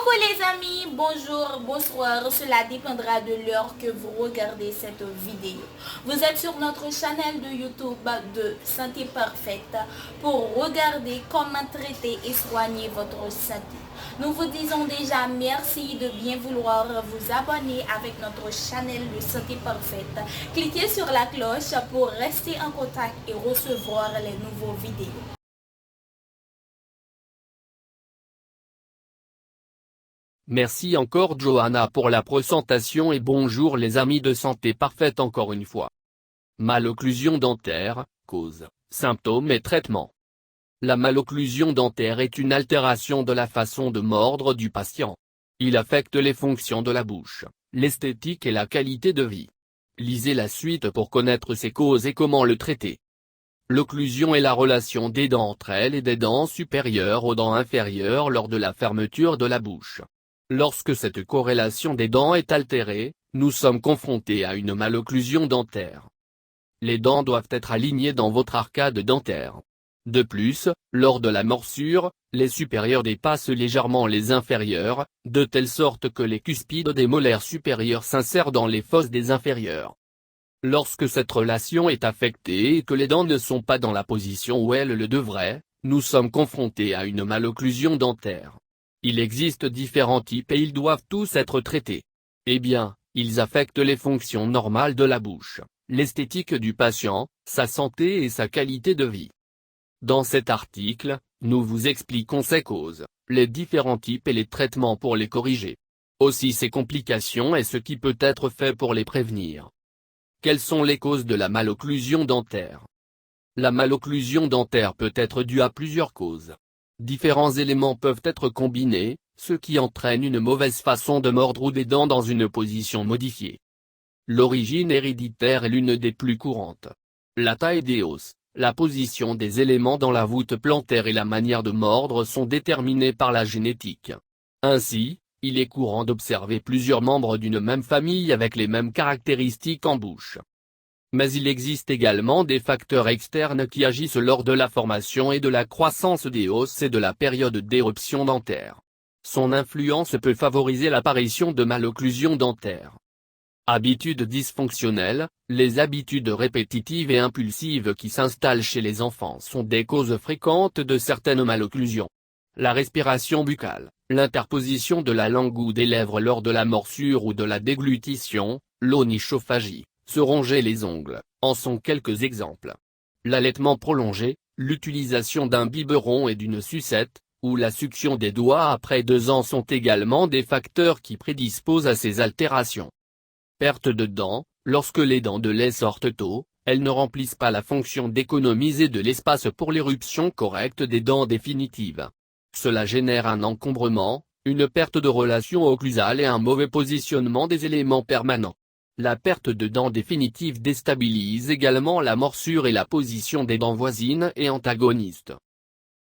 Coucou les amis, bonjour, bonsoir, cela dépendra de l'heure que vous regardez cette vidéo. Vous êtes sur notre chaîne de YouTube de Santé Parfaite pour regarder comment traiter et soigner votre santé. Nous vous disons déjà merci de bien vouloir vous abonner avec notre chaîne de Santé Parfaite. Cliquez sur la cloche pour rester en contact et recevoir les nouveaux vidéos. Merci encore Johanna pour la présentation et bonjour les amis de Santé Parfaite encore une fois. Malocclusion dentaire, cause, symptômes et traitement. La malocclusion dentaire est une altération de la façon de mordre du patient. Il affecte les fonctions de la bouche, l'esthétique et la qualité de vie. Lisez la suite pour connaître ses causes et comment le traiter. L'occlusion est la relation des dents entre elles et des dents supérieures aux dents inférieures lors de la fermeture de la bouche. Lorsque cette corrélation des dents est altérée, nous sommes confrontés à une malocclusion dentaire. Les dents doivent être alignées dans votre arcade dentaire. De plus, lors de la morsure, les supérieures dépassent légèrement les inférieures, de telle sorte que les cuspides des molaires supérieures s'insèrent dans les fosses des inférieures. Lorsque cette relation est affectée et que les dents ne sont pas dans la position où elles le devraient, nous sommes confrontés à une malocclusion dentaire. Il existe différents types et ils doivent tous être traités. Eh bien, ils affectent les fonctions normales de la bouche, l'esthétique du patient, sa santé et sa qualité de vie. Dans cet article, nous vous expliquons ces causes, les différents types et les traitements pour les corriger. Aussi ces complications et ce qui peut être fait pour les prévenir. Quelles sont les causes de la malocclusion dentaire? La malocclusion dentaire peut être due à plusieurs causes. Différents éléments peuvent être combinés, ce qui entraîne une mauvaise façon de mordre ou des dents dans une position modifiée. L'origine héréditaire est l'une des plus courantes. La taille des os, la position des éléments dans la voûte plantaire et la manière de mordre sont déterminés par la génétique. Ainsi, il est courant d'observer plusieurs membres d'une même famille avec les mêmes caractéristiques en bouche. Mais il existe également des facteurs externes qui agissent lors de la formation et de la croissance des os et de la période d'éruption dentaire. Son influence peut favoriser l'apparition de malocclusion dentaire. Habitudes dysfonctionnelles, les habitudes répétitives et impulsives qui s'installent chez les enfants sont des causes fréquentes de certaines malocclusions. La respiration buccale, l'interposition de la langue ou des lèvres lors de la morsure ou de la déglutition, l'onychophagie, se ronger les ongles, en sont quelques exemples. L'allaitement prolongé, l'utilisation d'un biberon et d'une sucette, ou la succion des doigts après 2 ans sont également des facteurs qui prédisposent à ces altérations. Perte de dents, lorsque les dents de lait sortent tôt, elles ne remplissent pas la fonction d'économiser de l'espace pour l'éruption correcte des dents définitives. Cela génère un encombrement, une perte de relation occlusale et un mauvais positionnement des éléments permanents. La perte de dents définitive déstabilise également la morsure et la position des dents voisines et antagonistes.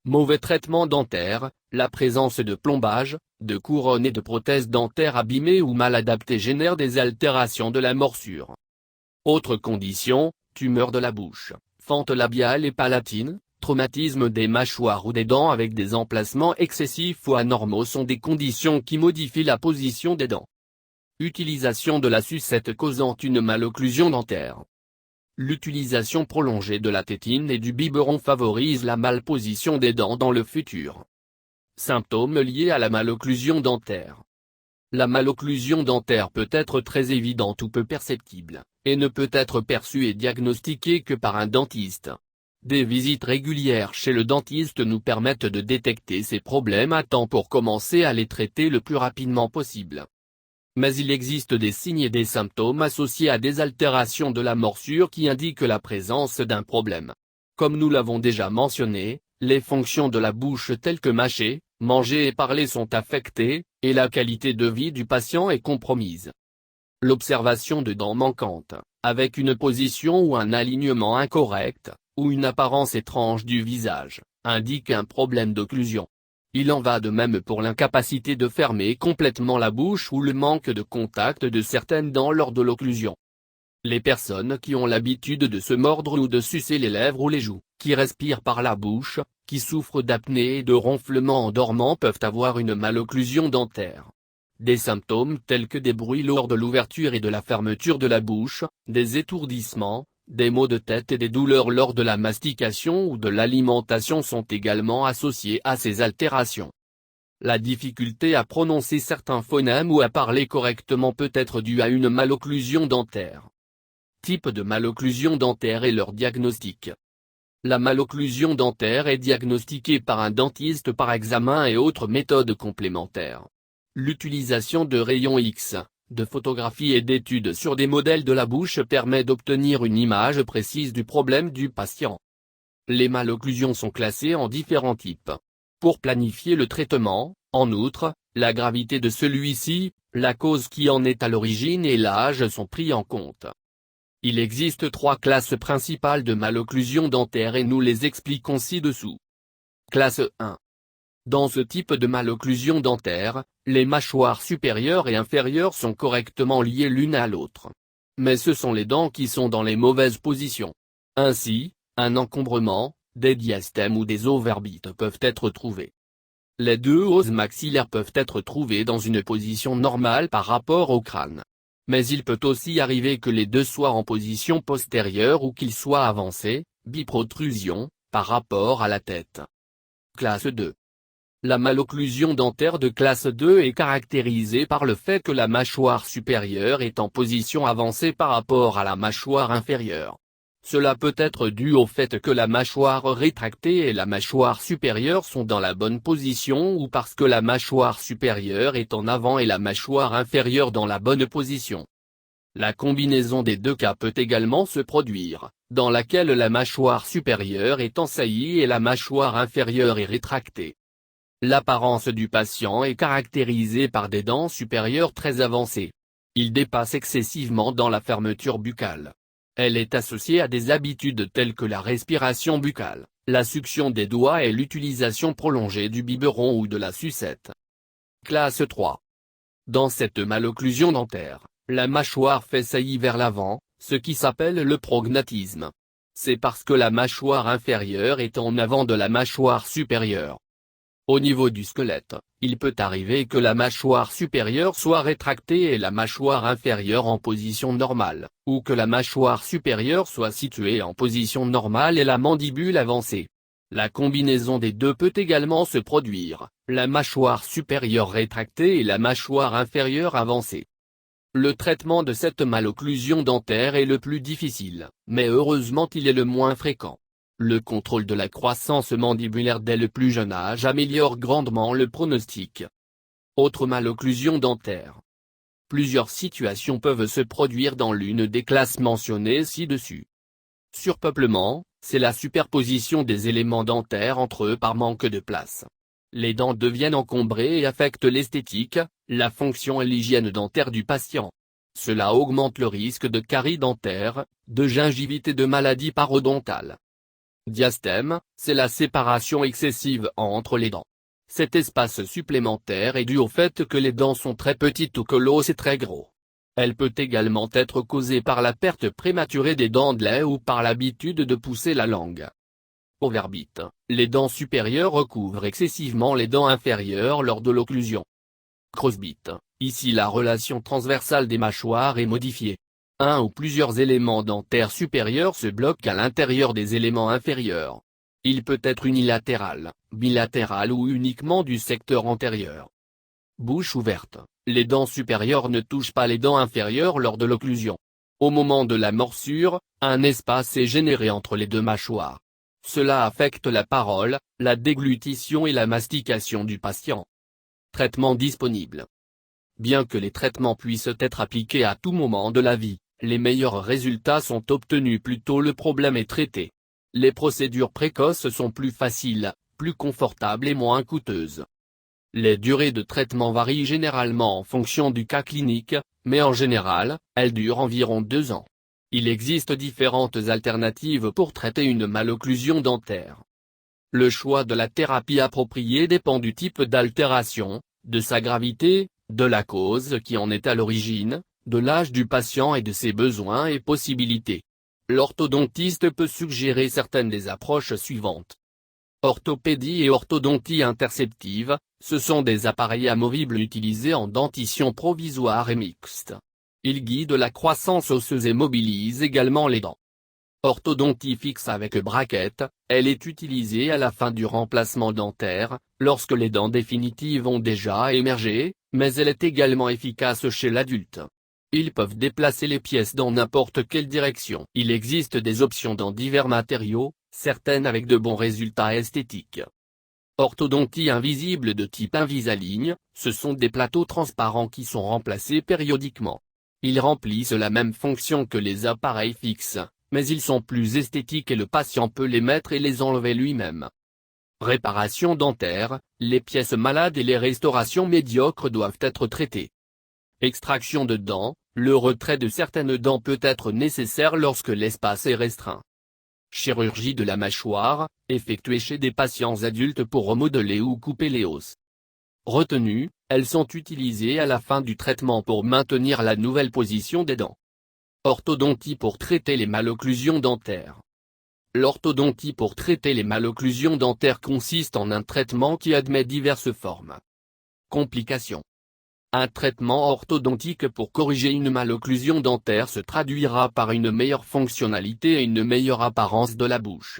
Mauvais traitement dentaire, la présence de plombage, de couronnes et de prothèses dentaires abîmées ou mal adaptées génère des altérations de la morsure. Autres conditions, tumeur de la bouche, fente labiale et palatine, traumatisme des mâchoires ou des dents avec des emplacements excessifs ou anormaux sont des conditions qui modifient la position des dents. Utilisation de la sucette causant une malocclusion dentaire. L'utilisation prolongée de la tétine et du biberon favorise la malposition des dents dans le futur. Symptômes liés à la malocclusion dentaire. La malocclusion dentaire peut être très évidente ou peu perceptible, et ne peut être perçue et diagnostiquée que par un dentiste. Des visites régulières chez le dentiste nous permettent de détecter ces problèmes à temps pour commencer à les traiter le plus rapidement possible. Mais il existe des signes et des symptômes associés à des altérations de la morsure qui indiquent la présence d'un problème. Comme nous l'avons déjà mentionné, les fonctions de la bouche telles que mâcher, manger et parler sont affectées, et la qualité de vie du patient est compromise. L'observation de dents manquantes, avec une position ou un alignement incorrect, ou une apparence étrange du visage, indique un problème d'occlusion. Il en va de même pour l'incapacité de fermer complètement la bouche ou le manque de contact de certaines dents lors de l'occlusion. Les personnes qui ont l'habitude de se mordre ou de sucer les lèvres ou les joues, qui respirent par la bouche, qui souffrent d'apnée et de ronflement en dormant peuvent avoir une malocclusion dentaire. Des symptômes tels que des bruits lors de l'ouverture et de la fermeture de la bouche, des étourdissements, des maux de tête et des douleurs lors de la mastication ou de l'alimentation sont également associés à ces altérations. La difficulté à prononcer certains phonèmes ou à parler correctement peut être due à une malocclusion dentaire. Type de malocclusion dentaire et leur diagnostic. La malocclusion dentaire est diagnostiquée par un dentiste par examen et autres méthodes complémentaires. L'utilisation de rayons X, de photographies et d'études sur des modèles de la bouche permet d'obtenir une image précise du problème du patient. Les malocclusions sont classées en différents types. Pour planifier le traitement, en outre, la gravité de celui-ci, la cause qui en est à l'origine et l'âge sont pris en compte. Il existe 3 classes principales de malocclusion dentaire et nous les expliquons ci-dessous. Classe 1. Dans ce type de malocclusion dentaire, les mâchoires supérieures et inférieures sont correctement liées l'une à l'autre. Mais ce sont les dents qui sont dans les mauvaises positions. Ainsi, un encombrement, des diastèmes ou des overbites peuvent être trouvés. Les 2 os maxillaires peuvent être trouvés dans une position normale par rapport au crâne. Mais il peut aussi arriver que les 2 soient en position postérieure ou qu'ils soient avancés, biprotrusion, par rapport à la tête. Classe 2. La malocclusion dentaire de classe 2 est caractérisée par le fait que la mâchoire supérieure est en position avancée par rapport à la mâchoire inférieure. Cela peut être dû au fait que la mâchoire rétractée et la mâchoire supérieure sont dans la bonne position ou parce que la mâchoire supérieure est en avant et la mâchoire inférieure dans la bonne position. La combinaison des 2 cas peut également se produire, dans laquelle la mâchoire supérieure est en saillie et la mâchoire inférieure est rétractée. L'apparence du patient est caractérisée par des dents supérieures très avancées. Il dépasse excessivement dans la fermeture buccale. Elle est associée à des habitudes telles que la respiration buccale, la succion des doigts et l'utilisation prolongée du biberon ou de la sucette. Classe 3. Dans cette malocclusion dentaire, la mâchoire fait saillie vers l'avant, ce qui s'appelle le prognatisme. C'est parce que la mâchoire inférieure est en avant de la mâchoire supérieure. Au niveau du squelette, il peut arriver que la mâchoire supérieure soit rétractée et la mâchoire inférieure en position normale, ou que la mâchoire supérieure soit située en position normale et la mandibule avancée. La combinaison des 2 peut également se produire, la mâchoire supérieure rétractée et la mâchoire inférieure avancée. Le traitement de cette malocclusion dentaire est le plus difficile, mais heureusement il est le moins fréquent. Le contrôle de la croissance mandibulaire dès le plus jeune âge améliore grandement le pronostic. Autre malocclusion dentaire. Plusieurs situations peuvent se produire dans l'une des classes mentionnées ci-dessus. Surpeuplement, c'est la superposition des éléments dentaires entre eux par manque de place. Les dents deviennent encombrées et affectent l'esthétique, la fonction et l'hygiène dentaire du patient. Cela augmente le risque de caries dentaires, de gingivite et de maladies parodontales. Diastème, c'est la séparation excessive entre les dents. Cet espace supplémentaire est dû au fait que les dents sont très petites ou que l'os est très gros. Elle peut également être causée par la perte prématurée des dents de lait ou par l'habitude de pousser la langue. Overbite, les dents supérieures recouvrent excessivement les dents inférieures lors de l'occlusion. Crossbite, ici la relation transversale des mâchoires est modifiée. Un ou plusieurs éléments dentaires supérieurs se bloquent à l'intérieur des éléments inférieurs. Il peut être unilatéral, bilatéral ou uniquement du secteur antérieur. Bouche ouverte, les dents supérieures ne touchent pas les dents inférieures lors de l'occlusion. Au moment de la morsure, un espace est généré entre les 2 mâchoires. Cela affecte la parole, la déglutition et la mastication du patient. Traitement disponible. Bien que les traitements puissent être appliqués à tout moment de la vie, les meilleurs résultats sont obtenus plus tôt le problème est traité. Les procédures précoces sont plus faciles, plus confortables et moins coûteuses. Les durées de traitement varient généralement en fonction du cas clinique, mais en général, elles durent environ 2 ans. Il existe différentes alternatives pour traiter une malocclusion dentaire. Le choix de la thérapie appropriée dépend du type d'altération, de sa gravité, de la cause qui en est à l'origine, de l'âge du patient et de ses besoins et possibilités. L'orthodontiste peut suggérer certaines des approches suivantes. Orthopédie et orthodontie interceptive, ce sont des appareils amovibles utilisés en dentition provisoire et mixte. Ils guident la croissance osseuse et mobilisent également les dents. Orthodontie fixe avec braquette, elle est utilisée à la fin du remplacement dentaire, lorsque les dents définitives ont déjà émergé, mais elle est également efficace chez l'adulte. Ils peuvent déplacer les pièces dans n'importe quelle direction. Il existe des options dans divers matériaux, certaines avec de bons résultats esthétiques. Orthodontie invisible de type Invisalign, ce sont des plateaux transparents qui sont remplacés périodiquement. Ils remplissent la même fonction que les appareils fixes, mais ils sont plus esthétiques et le patient peut les mettre et les enlever lui-même. Réparation dentaire, les pièces malades et les restaurations médiocres doivent être traitées. Extraction de dents, le retrait de certaines dents peut être nécessaire lorsque l'espace est restreint. Chirurgie de la mâchoire, effectuée chez des patients adultes pour remodeler ou couper les os. Retenues, elles sont utilisées à la fin du traitement pour maintenir la nouvelle position des dents. Orthodontie pour traiter les malocclusions dentaires. L'orthodontie pour traiter les malocclusions dentaires consiste en un traitement qui admet diverses formes. Complications. Un traitement orthodontique pour corriger une malocclusion dentaire se traduira par une meilleure fonctionnalité et une meilleure apparence de la bouche.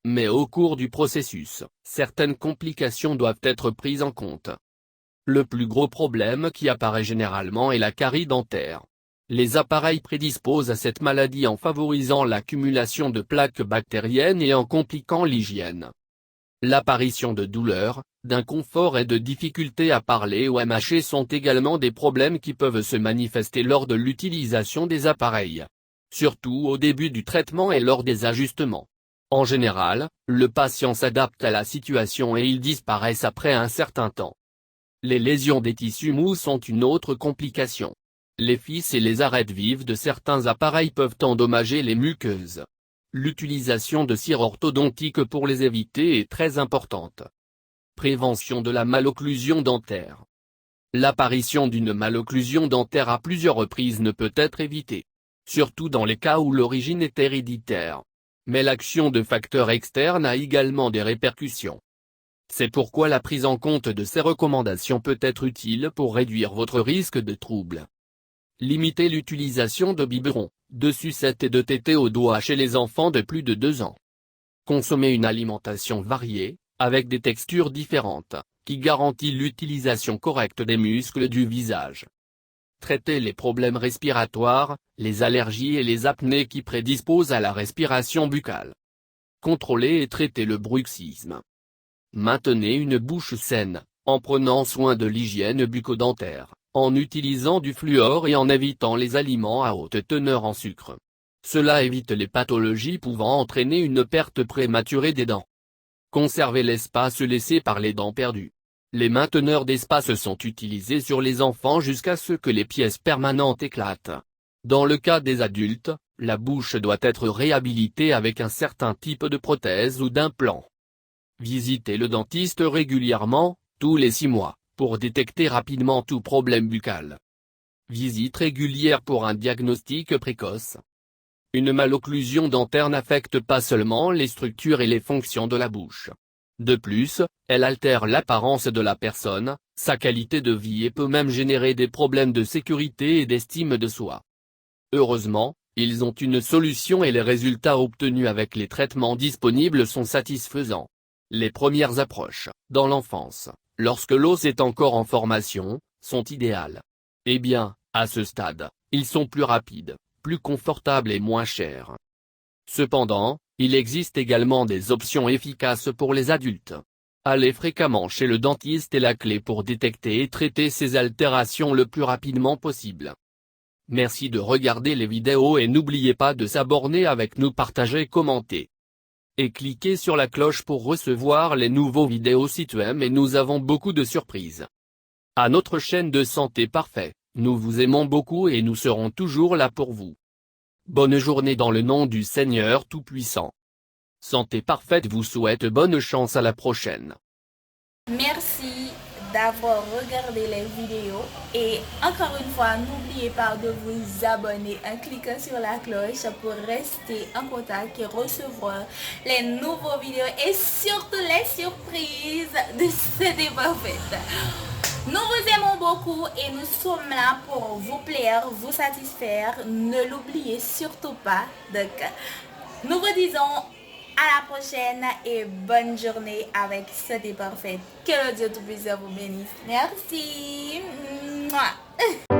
Mais au cours du processus, certaines complications doivent être prises en compte. Le plus gros problème qui apparaît généralement est la carie dentaire. Les appareils prédisposent à cette maladie en favorisant l'accumulation de plaques bactériennes et en compliquant l'hygiène. L'apparition de douleurs, d'inconfort et de difficultés à parler ou à mâcher sont également des problèmes qui peuvent se manifester lors de l'utilisation des appareils. Surtout au début du traitement et lors des ajustements. En général, le patient s'adapte à la situation et ils disparaissent après un certain temps. Les lésions des tissus mous sont une autre complication. Les fils et les arêtes vives de certains appareils peuvent endommager les muqueuses. L'utilisation de cire orthodontique pour les éviter est très importante. Prévention de la malocclusion dentaire. L'apparition d'une malocclusion dentaire à plusieurs reprises ne peut être évitée. Surtout dans les cas où l'origine est héréditaire. Mais l'action de facteurs externes a également des répercussions. C'est pourquoi la prise en compte de ces recommandations peut être utile pour réduire votre risque de troubles. Limitez l'utilisation de biberons, de sucettes et de tétés au doigt chez les enfants de plus de 2 ans. Consommez une alimentation variée, avec des textures différentes, qui garantit l'utilisation correcte des muscles du visage. Traitez les problèmes respiratoires, les allergies et les apnées qui prédisposent à la respiration buccale. Contrôlez et traitez le bruxisme. Maintenez une bouche saine, en prenant soin de l'hygiène bucco-dentaire, en utilisant du fluor et en évitant les aliments à haute teneur en sucre. Cela évite les pathologies pouvant entraîner une perte prématurée des dents. Conservez l'espace laissé par les dents perdues. Les mainteneurs d'espace sont utilisés sur les enfants jusqu'à ce que les pièces permanentes éclatent. Dans le cas des adultes, la bouche doit être réhabilitée avec un certain type de prothèse ou d'implant. Visitez le dentiste régulièrement, tous les 6 mois, pour détecter rapidement tout problème buccal. Visite régulière pour un diagnostic précoce. Une malocclusion dentaire n'affecte pas seulement les structures et les fonctions de la bouche. De plus, elle altère l'apparence de la personne, sa qualité de vie et peut même générer des problèmes de sécurité et d'estime de soi. Heureusement, ils ont une solution et les résultats obtenus avec les traitements disponibles sont satisfaisants. Les premières approches, dans l'enfance, lorsque l'os est encore en formation, sont idéales. Eh bien, à ce stade, ils sont plus rapides, plus confortables et moins chers. Cependant, il existe également des options efficaces pour les adultes. Aller fréquemment chez le dentiste est la clé pour détecter et traiter ces altérations le plus rapidement possible. Merci de regarder les vidéos et n'oubliez pas de s'abonner avec nous, partager, commenter. Et cliquez sur la cloche pour recevoir les nouveaux vidéos situées et nous avons beaucoup de surprises. À notre chaîne de Santé Parfait, nous vous aimons beaucoup et nous serons toujours là pour vous. Bonne journée dans le nom du Seigneur Tout-Puissant. Santé Parfaite vous souhaite bonne chance, à la prochaine. Merci d'avoir regardé les vidéos. Et encore une fois, n'oubliez pas de vous abonner en cliquant sur la cloche pour rester en contact et recevoir les nouveaux vidéos et surtout les surprises de CD Parfaite. Nous vous aimons beaucoup et nous sommes là pour vous plaire, vous satisfaire. Ne l'oubliez surtout pas. Donc, nous vous disons à la prochaine et bonne journée avec CD Parfaite. Que le Dieu Tout-Puissant vous bénisse. Merci. Mouah.